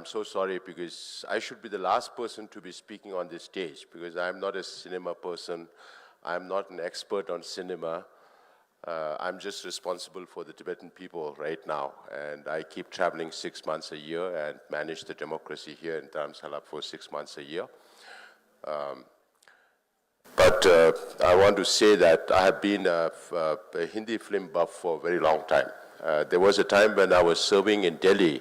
I'm so sorry because I should be the last person to be speaking on this stage because I'm not a cinema person. I'm not an expert on cinema. I'm just responsible for the Tibetan people right now. And I keep traveling 6 months a year and manage the democracy here in Dharamshala for 6 months a year. But I want to say that I have been a Hindi film buff for a very long time. There was a time when I was serving in Delhi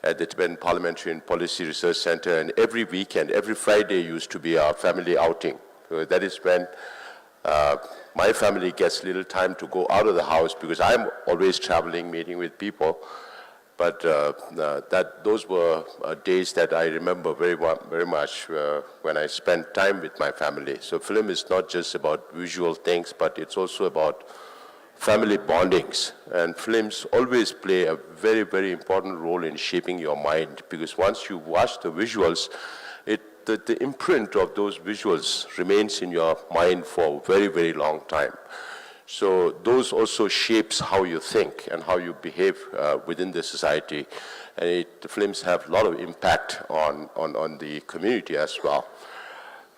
at the Tibetan Parliamentary and Policy Research Center, and every weekend, every Friday used to be our family outing. So that is when my family gets little time to go out of the house because I'm always traveling, meeting with people. But those were days that I remember very much when I spent time with my family. So film is not just about visual things, but it's also about family bondings. And films always play a very, very important role in shaping your mind because once you watch the visuals, the imprint of those visuals remains in your mind for a very, very long time. So those also shapes how you think and how you behave within the society. And the films have a lot of impact on the community as well.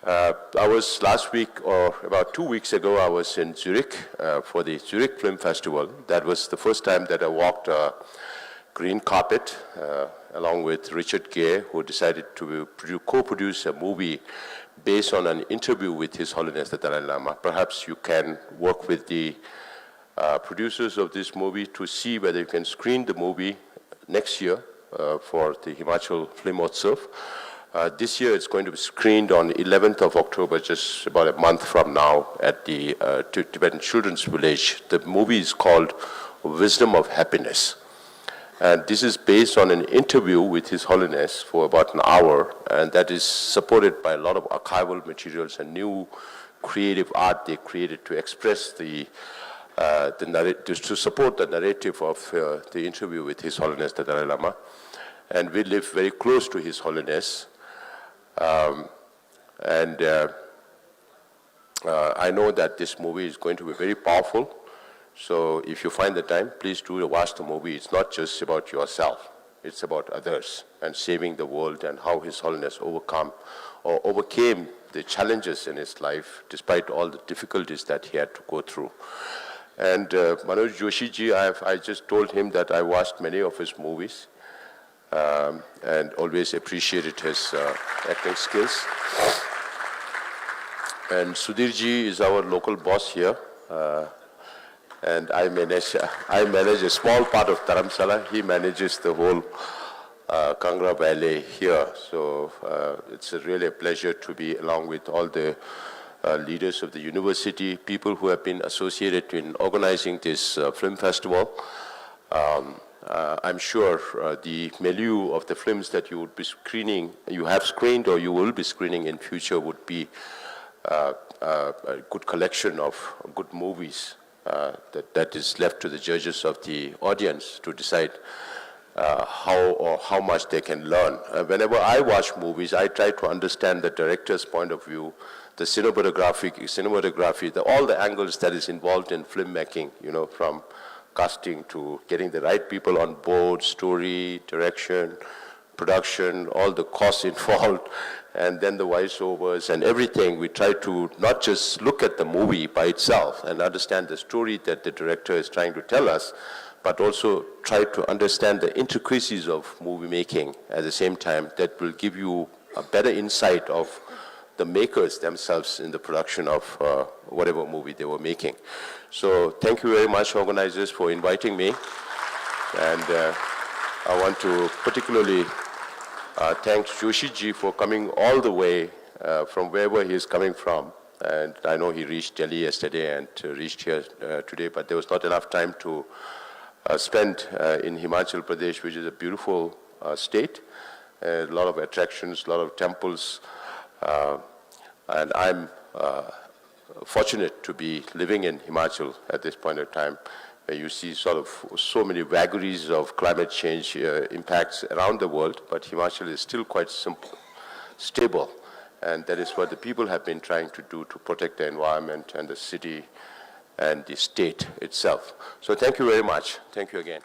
I was last week, or about 2 weeks ago, I was in Zurich for the Zurich Film Festival. That was the first time that I walked a green carpet along with Richard Gere, who decided to co-produce a movie based on an interview with His Holiness the Dalai Lama. Perhaps you can work with the producers of this movie to see whether you can screen the movie next year for the Himachal Film Utsav. This year it's going to be screened on 11th of October, just about a month from now, at the Tibetan Children's Village. The movie is called Wisdom of Happiness. And this is based on an interview with His Holiness for about an hour, and that is supported by a lot of archival materials and new creative art they created to express to support the narrative of the interview with His Holiness the Dalai Lama. And we live very close to His Holiness. I know that this movie is going to be very powerful. So if you find the time, please do watch the movie. It's not just about yourself. It's about others and saving the world and how His Holiness overcame the challenges in his life despite all the difficulties that he had to go through. And Manoj Joshi ji, I just told him that I watched many of his movies and always appreciated his acting skills. And Sudhir ji is our local boss here. And I manage a small part of Dharamshala. He manages the whole Kangra Valley here. So it's really a pleasure to be along with all the leaders of the university, people who have been associated in organizing this film festival. I'm sure the milieu of the films that you would be screening, you have screened or you will be screening in future would be a good collection of good movies. That is left to the judges of the audience to decide how much they can learn. Whenever I watch movies, I try to understand the director's point of view, the cinematography, all the angles that is involved in filmmaking, from casting to getting the right people on board, story, direction, production, all the costs involved, and then the voiceovers and everything. We try to not just look at the movie by itself and understand the story that the director is trying to tell us, but also try to understand the intricacies of movie making at the same time. That will give you a better insight of the makers themselves in the production of whatever movie they were making. So thank you very much, organizers, for inviting me. And I want to particularly thank Joshi ji for coming all the way from wherever he is coming from. And I know he reached Delhi yesterday and reached here today, but there was not enough time to spend in Himachal Pradesh, which is a beautiful state, a lot of attractions, a lot of temples. And I'm fortunate to be living in Himachal at this point in time, where you see so many vagaries of climate change impacts around the world, but Himachal is still quite stable. And that is what the people have been trying to do to protect the environment and the city and the state itself. So thank you very much. Thank you again.